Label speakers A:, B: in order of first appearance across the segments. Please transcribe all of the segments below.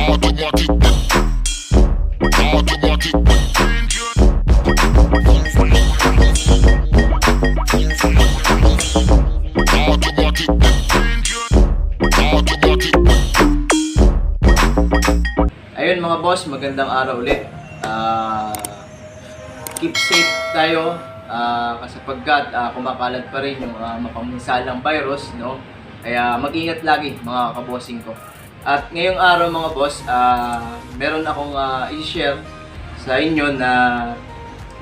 A: Ayun mga boss, magandang araw ulit. Keep safe tayo kasapagkat kumakalat pa rin yung mapaminsalang virus, no? Kaya mag-ingat lagi mga kabossing ko. At ngayong araw mga boss, meron akong i-share sa inyo na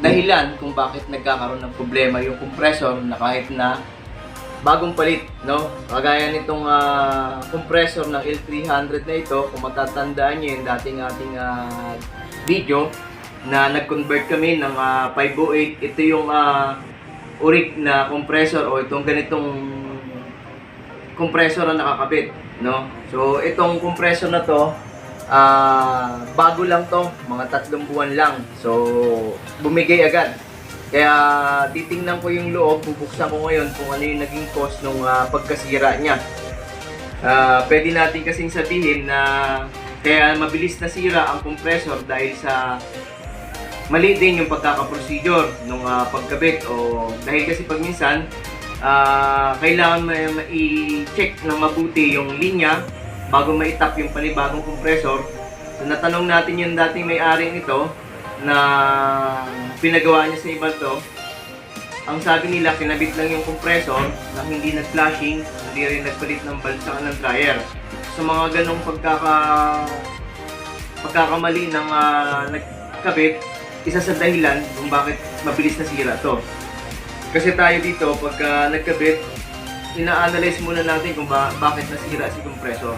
A: dahilan kung bakit nagkakaroon ng problema yung compressor na kahit na bagong palit, no? Kagaya nitong compressor ng L300 na ito, kung matatandaan nyo yung dating ating video na nag-convert kami ng 508. Ito yung uric na compressor o itong ganitong compressor na nakakabit, no? So itong compressor na to, bago lang to, mga 3 buwan lang. So bumigay agad. Kaya titingnan ko yung loob, bubuksan ko ngayon kung ano yung naging cause ng pagkasira niya. Pwede natin kasing sabihin na kaya mabilis nasira ang compressor dahil sa mali din yung pagkakaprocedure ng pagkabit, o dahil kasi pag minsan kailangan i-check ng mabuti yung linya bago ma-tap yung panibagong compressor. So natanong natin yung dating may-ari nito na pinagawa niya sa iba to. Ang sabi nila, kinabit lang yung compressor nang hindi nag-flashing, hindi rin nagpalit ng valve sa ng dryer. So mga ganong pagkakamali ng nagkabit, isa sa dahilan kung bakit mabilis nasira to. Kasi tayo dito, pagka nagkabit, ina-analyze muna natin kung bakit nasira si compressor.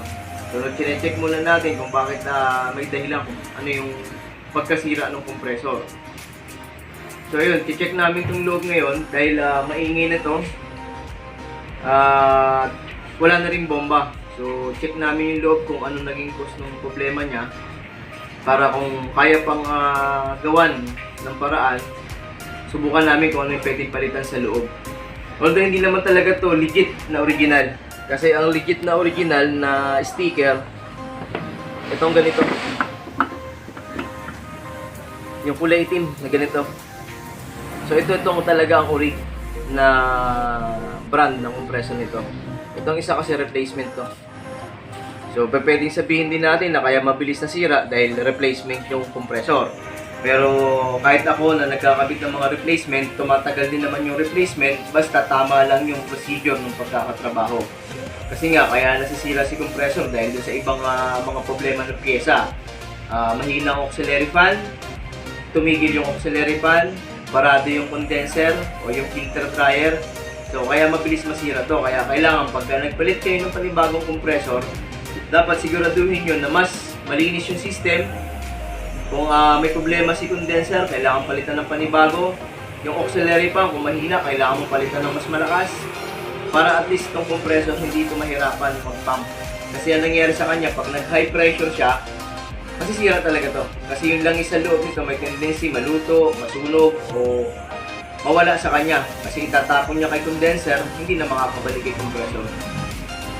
A: So check muna natin kung bakit may dahilan kung ano yung pagkasira ng compressor. So yun, check namin itong loob ngayon dahil maingay na to. Wala na rin bomba. So check namin yung loob kung ano naging cause ng problema niya, para kung kaya pang gawan ng paraan, subukan namin kung ano yung pwedeng palitan sa loob. Although hindi naman talaga to legit na original. Kasi ang legit na original na sticker, itong ganito. Yung kulay itim na ganito. So itong talaga ang ori na brand ng compressor nito. Itong isa kasi replacement to. So pwedeng sabihin din natin na kaya mabilis na sira dahil replacement yung compressor. Pero kahit ako na nagkakabit ng mga replacement, tumatagal din naman yung replacement basta tama lang yung procedure ng pagkakatrabaho. Kasi nga kaya nasisira si compressor dahil sa ibang mga problema ng pyesa. Mahina ang auxiliary fan, tumigil yung auxiliary fan, parado yung condenser o yung filter dryer. So kaya mabilis masira to. Kaya kailangan pagka nagpalit kayo ng panibagong compressor, dapat siguraduhin nyo na mas malinis yung system. Kung may problema si condenser, kailangan palitan ng panibago. Yung auxiliary fan, kung mahina, kailangan mong palitan ng mas malakas, para at least itong compressor hindi ito mahirapan mag-pump. Kasi ang nangyari sa kanya, pag nag-high pressure siya, masisira talaga to. Kasi yung langis sa loob nito may tendency maluto, masunog, o mawala sa kanya. Kasi itatapon niya kay condenser, hindi na makakabalik kay compressor.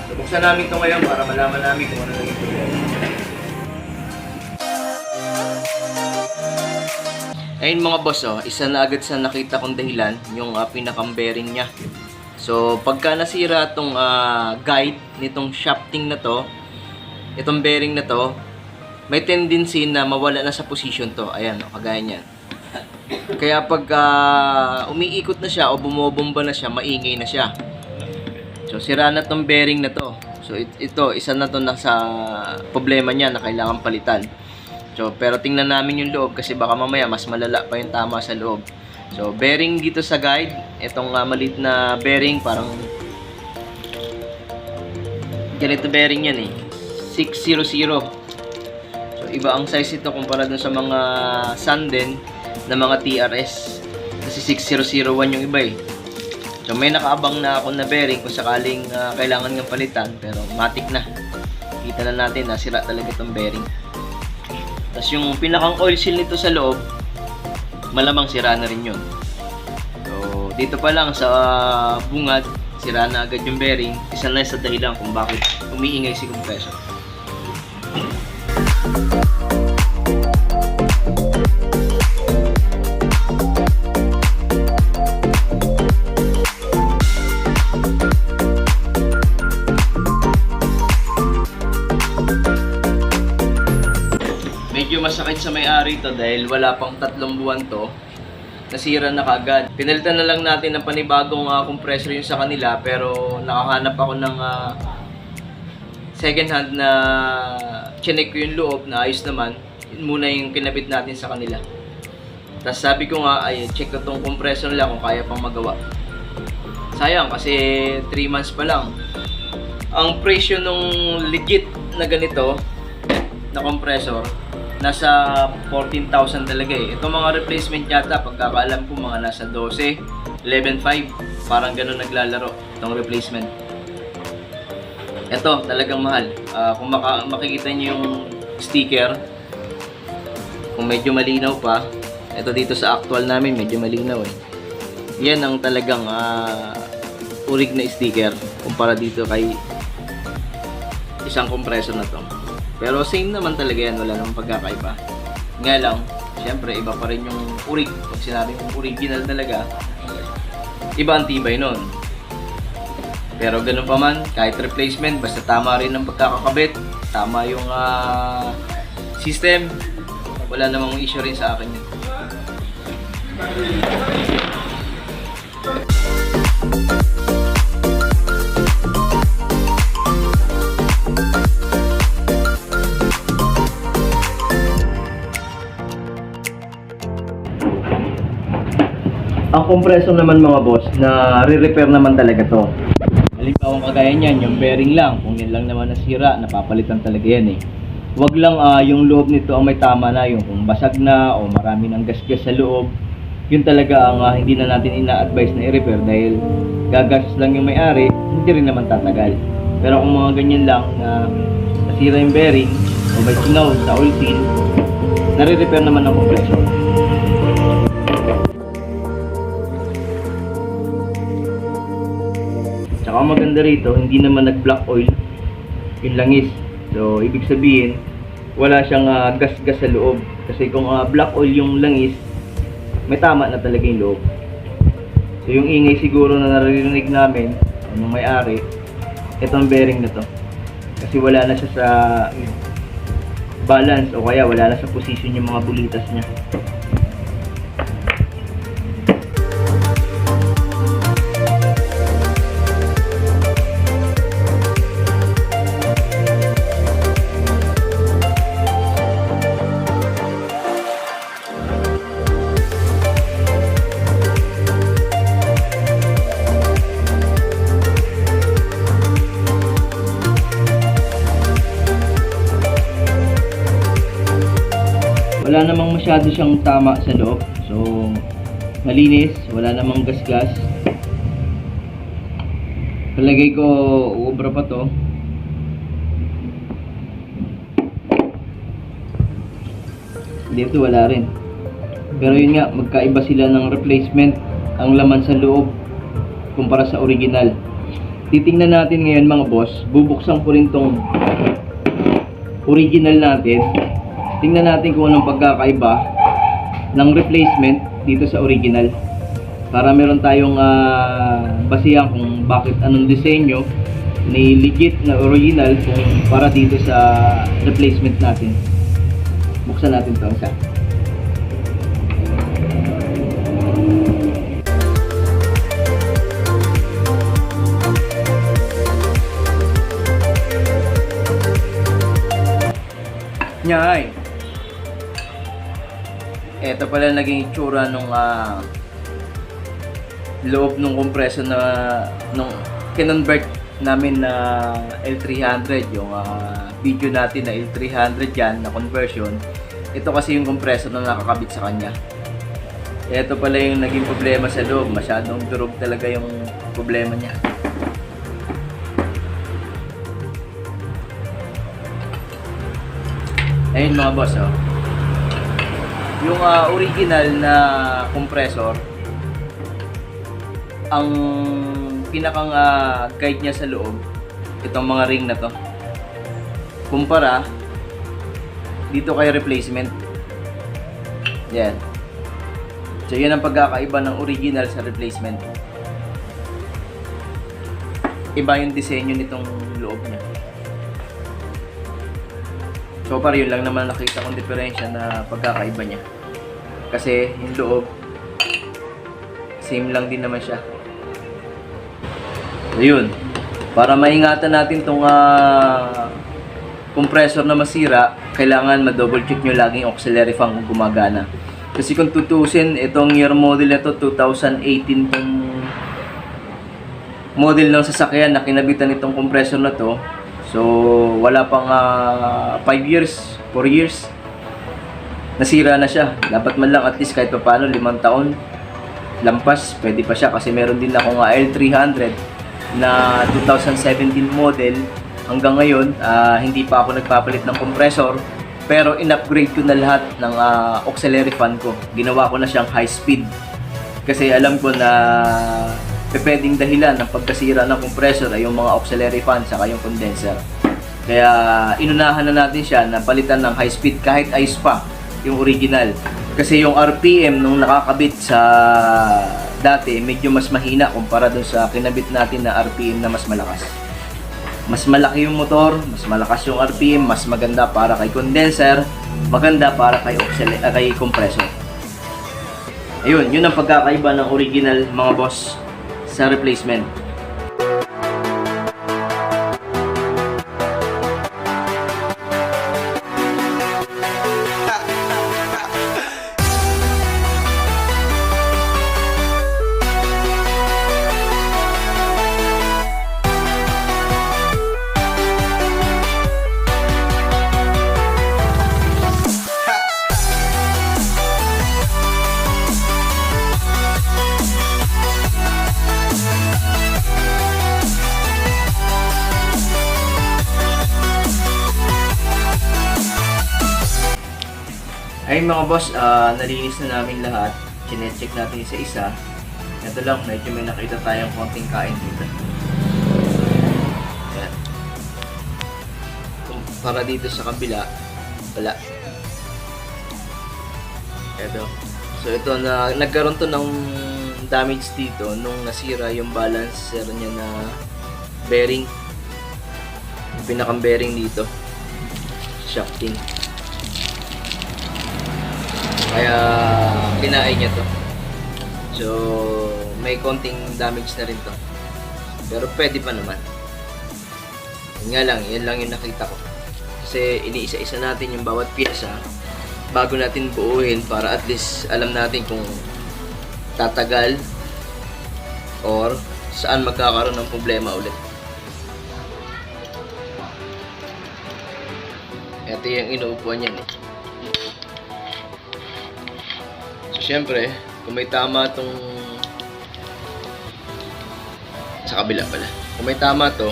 A: So, buksan namin ito ngayon para malaman namin kung ano naging problema. Ayun mga boss, isa na agad sa nakita kong dahilan, yung pinakang bearing niya. So pagka nasira itong guide nitong shafting na to, itong bearing na to, may tendency na mawala na sa position to. Ayan, kagaya niyan. Kaya pag umiikot na siya o bumobomba na siya, maingay na siya. So sira na tong bearing na to. So ito, isa na to na sa problema niya na kailangan palitan. So pero tingnan namin yung loob kasi baka mamaya mas malala pa yung tama sa loob. So bearing dito sa guide, itong maliit na bearing, parang ganito bearing yan 600. So iba ang size ito kumpara dun sa mga Sanden na mga TRS. Kasi 6001 yung iba So may nakaabang na ako na bearing kung sakaling kailangan ng palitan, pero matik na. Kita na natin na sira talaga itong bearing. Tapos yung pinakang oil seal nito sa loob, malamang sira na rin yun. So dito pa lang sa bungad, sira na agad yung bearing. Isa na sa dahilan kung bakit umiingay si compressor. medyo masakit sa may-ari to dahil wala pang 3 buwan to. Nasira na kagad. Pinalitan na lang natin ng panibagong compressor yung sa kanila, pero nakahanap ako ng second hand na chinek ko yung loob na ayos naman. Yun muna yung kinabit natin sa kanila. Tapos sabi ko nga, ay check ko tong compressor lang kung kaya pang magawa. Sayang kasi 3 months pa lang. Ang presyo nung legit na ganito na compressor, nasa 14,000 talaga eh. Itong mga replacement yata, pagkakaalam ko mga nasa 12, 11,500. Parang ganun naglalaro itong replacement. Ito, talagang mahal. Kung makikita nyo yung sticker, kung medyo malinaw pa, ito dito sa actual namin, medyo malinaw eh. Yan ang talagang urig na sticker kumpara dito kay isang compressor na to. Pero same naman talaga yan, wala namang pagkakaiba. Nga lang, syempre iba pa rin yung urig. Pag sinabi mong original talaga, iba ang tibay nun. Pero ganun pa man, kahit replacement, basta tama rin ang pagkakakabit, tama yung system, wala namang issue rin sa akin yun. Ang compressor naman mga boss, na re-repair naman talaga to. Halimbawa kagaya niyan, yung bearing lang, kung yan lang naman nasira, napapalitan talaga yan eh. Wag lang yung loob nito ang may tama na, yung kung basag na o marami ng gasgas sa loob, yun talaga ang hindi na natin ina-advise na i-repair dahil gagastos lang yung may-ari, hindi rin naman tatagal. Pero kung mga ganyan lang na nasira yung bearing o may sinaw sa oil seal, nare-repair naman ng compressor. Tsaka ang maganda rito, hindi naman nag-black oil yung langis. So, ibig sabihin, wala siyang gas-gas sa loob. Kasi kung black oil yung langis, may tama na talaga yung loob. So, yung ingay siguro na naririnig namin, yung may-ari, itong bearing na to. Kasi wala na siya sa balance o kaya wala na sa position yung mga bulitas niya. Wala namang masyado siyang tama sa loob. So, malinis. Wala namang gasgas. Palagay ko, uubra pa to. Dito wala rin. Pero yun nga, magkaiba sila ng replacement. Ang laman sa loob kumpara sa original. Titingnan natin ngayon mga boss. Bubuksan ko rin tong original natin. Tingnan natin kung anong pagkakaiba ng replacement dito sa original para meron tayong basihan kung bakit anong disenyo ni legit na original kung para dito sa replacement natin. Buksan natin ito isa. Nyay! Ito pala naging itsura nung loob ng compressor na nung kinonvert namin na L300, yung video natin na L300 yan na conversion. Ito kasi yung compressor na nakakabit sa kanya. Ito pala yung naging problema sa loob, masyadong durog talaga yung problema niya. Ayun mga boss, oh. Yung original na compressor, ang pinakang guide niya sa loob, itong mga ring na to. Kumpara dito kay replacement. Yan. So yan ang pagkakaiba ng original sa replacement. Iba yung disenyo nitong loob niya. So far yun lang naman nakita kong diferensya na pagkakaiba niya. Kasi yung loob, same lang din naman siya. So yun, para maingatan natin tong compressor na masira, kailangan ma-double check nyo laging auxiliary fan kung gumagana. Kasi kung tutusin, itong year model na to, 2018 tong model ng sasakyan na kinabitan itong compressor na to. So, wala pang 5 years, 4 years, nasira na siya. Dapat man lang at least kahit pa paano 5 taon lampas, pwede pa siya kasi meron din akong L300 na 2017 model. Hanggang ngayon, hindi pa ako nagpapalit ng compressor, pero in-upgrade ko na lahat ng auxiliary fan ko. Ginawa ko na siyang high speed kasi alam ko na pwedeng dahilan ng pagkasira ng compressor ay yung mga auxiliary fan saka yung condenser. Kaya inunahan na natin siya na palitan ng high speed kahit ayos pa yung original. Kasi yung RPM nung nakakabit sa dati medyo mas mahina kumpara dun sa kinabit natin na RPM na mas malakas. Mas malaki yung motor, mas malakas yung RPM, mas maganda para kay condenser, maganda para kay compressor. Ayun, yun ang pagkakaiba ng original mga boss sa replacement. Ay mga boss, nalinis na namin lahat. Chine-check natin isa-isa. Ito lang, medyo may nakita tayong konting kain dito. Ayan. Para dito sa kabila, wala. Ito. So ito, nagkaroon to ng damage dito nung nasira yung balancer niya na bearing. Yung pinakang bearing dito. Shafting. Kaya kinain niya to. So may konting damage na rin to. Pero pwede pa naman. Yun nga lang, yan lang yung nakita ko. Kasi iniisa-isa natin yung bawat pyesa bago natin buuhin para at least alam natin kung tatagal or saan magkakaroon ng problema ulit. Ito yung inuupuan yan eh. Siyempre, kung may tama tong sa kabila pala. Kung may tama to,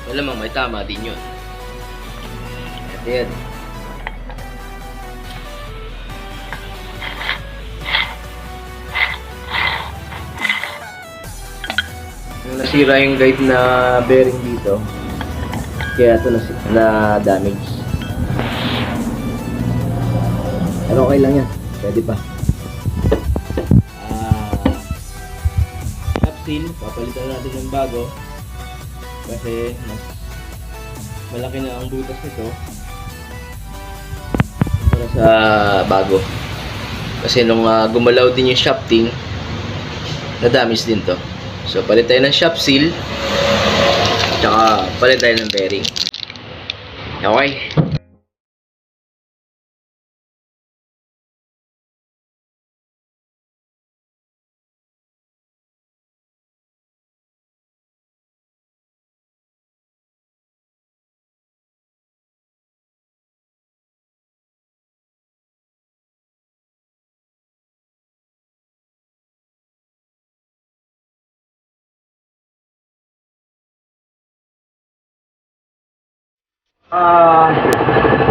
A: malamang may tama din yun. Ito yan. Yung nasira yung guide na bearing dito, kaya ito na damage. Pero okay lang yan. Pwede pa. Seal, papalitan natin ng bago kasi mas malaki na ang butas nito para sa bago kasi nung gumalaw din yung shafting na-damage din to. So palit tayo ng shaft seal tsaka palit tayo ng bearing. Okay.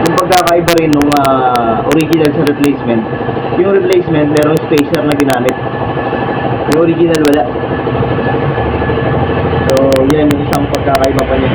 A: Yung pagkakaiba rin nung original sa replacement, yung replacement merong spacer na ginamit, yung original wala. So yan yung isang pagkakaiba pa niya.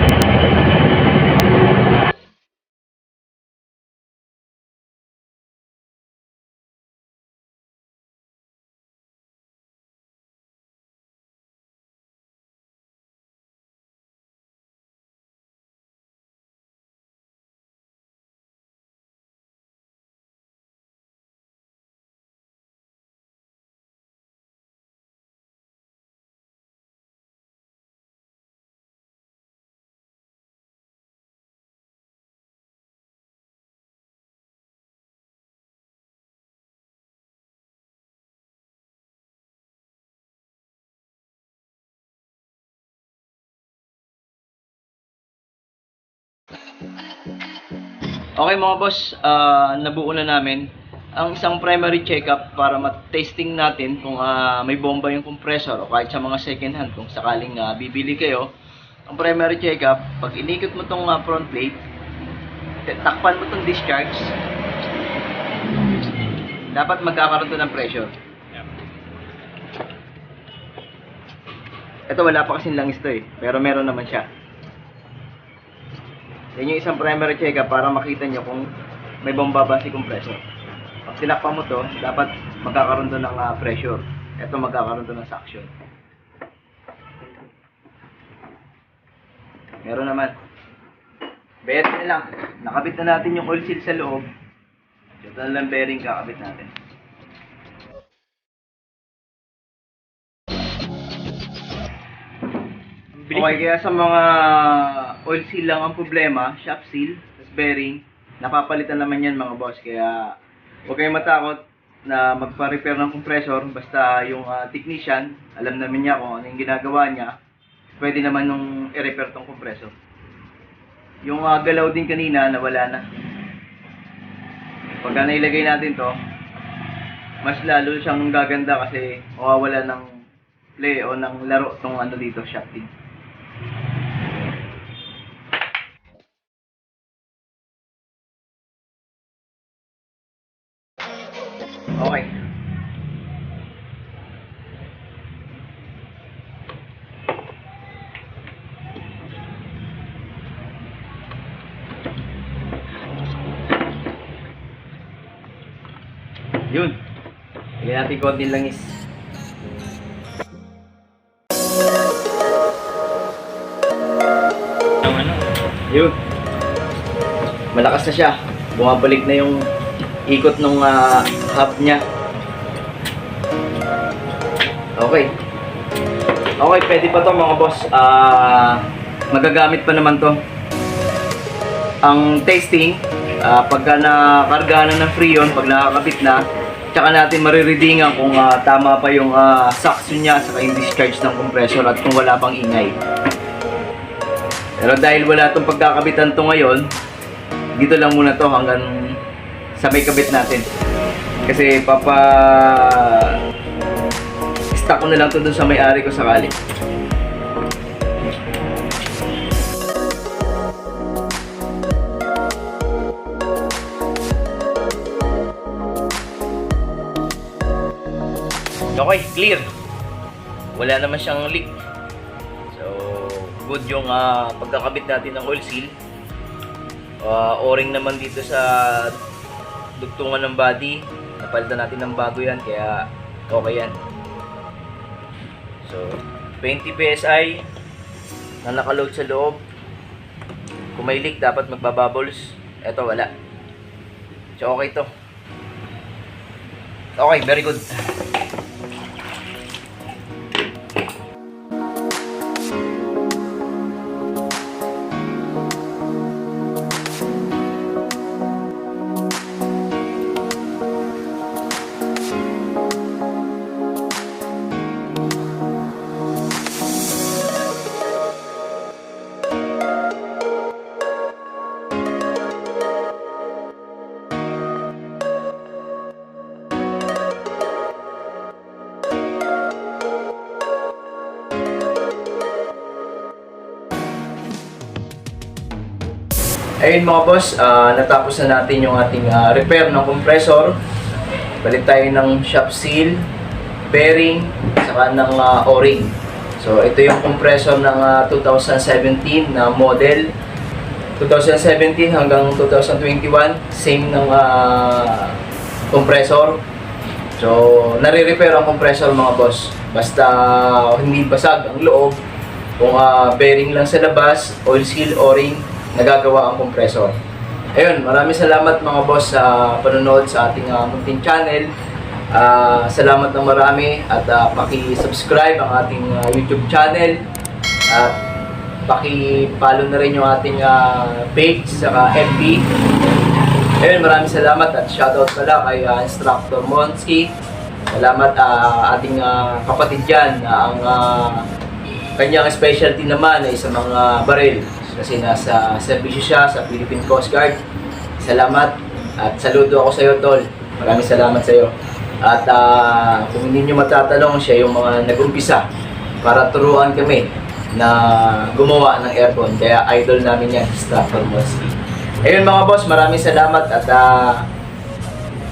A: Okay mga boss, nabuo na namin ang isang primary checkup para ma-testing natin kung may bomba yung compressor o kahit sa mga second hand kung sakaling bibili kayo. Ang primary checkup, pag inikot mo tong front plate, takpan mo tong discharge, dapat magkakaroon to ng pressure. Ito wala pa kasing langis to pero meron naman siya. Yan yung isang primary check-up para makita nyo kung may bomba ba si compressor. Pag tinakpan mo to, dapat magkakaroon to ng pressure. Ito magkakaroon to ng suction. Meron naman. Bet na lang. Nakabit na natin yung oil seal sa loob. Ito na lang bearing kakabit natin. Okay, kaya sa mga oil seal lang ang problema, shop seal, bearing, napapalitan naman yan mga boss. Kaya huwag kayong matakot na magpa-repair ng compressor. Basta yung technician, alam namin niya kung ano yung ginagawa niya. Pwede naman nung i-repair tong compressor. Yung galaw din kanina, nawala na. Pagka nailagay natin to, mas lalo siyang gaganda kasi mawawala ng play o ng laro tong ano dito, shafting. Okay. Yun. Lagyan natin konting langis. Yun. Malakas na siya. Bumabalik na yung ikot ng hub niya. Okay. Okay, pwede pa to mga boss. Magagamit pa naman to. Ang testing, pagka nakarga na ng freon, pag nakakabit na, tsaka natin marireadingan kung tama pa yung suction niya saka yung discharge ng compressor at kung wala pang ingay. Pero dahil wala itong pagkakabitan to ngayon, dito lang muna to hanggang sa may kabit natin. Kasi stock ko na lang to dun sa may-ari ko sakali. Okay, clear. Wala naman siyang leak. So, good yung pagkakabit natin ng oil seal. O-ring naman dito sa dugtungan ng body. Napalitan natin ng bago yan, kaya okay yan. So, 20 PSI na nakaload sa loob. Kung may leak, dapat magbabubbles. Eto, wala. So, okay to. Okay, very good. Ayun mga boss, natapos na natin yung ating repair ng compressor. Balik tayo ng shop seal, bearing, saka ng o-ring. So ito yung compressor ng 2017 na model. 2017 hanggang 2021, same ng compressor. So nare-repair ang compressor mga boss. Basta hindi basag ang loob, kung bearing lang sa labas, oil seal, o-ring, nagagawa ang compressor. Ayun, maraming salamat mga boss sa panonood sa ating munting channel. Salamat ng marami at paki-subscribe ang ating YouTube channel at paki-follow na rin yung ating page sa FB. Ayun, maraming salamat at shoutout pala kay Instructor Monski. Salamat ating kapatid dyan na ang kanyang specialty naman ay sa mga baril. Kasi nasa servisyo siya sa Philippine Coast Guard. salamat at saludo ako sa iyo, Tol. Maraming salamat sa iyo. At kung hindi nyo matatanong, siya yung mga nag-umpisa para turuan kami na gumawa ng aircon. Kaya idol namin yan, Stafford Molski. Ayun mga boss, maraming salamat at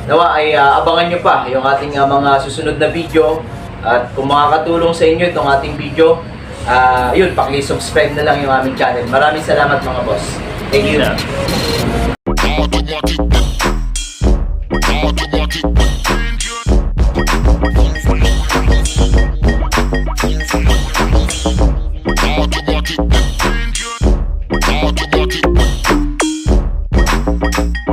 A: nawa ay abangan nyo pa yung ating mga susunod na video. At kung makakatulong sa inyo itong ating video, yun, paki-subscribe na lang yung aming channel. Maraming salamat mga boss. Thank you.
B: Yeah.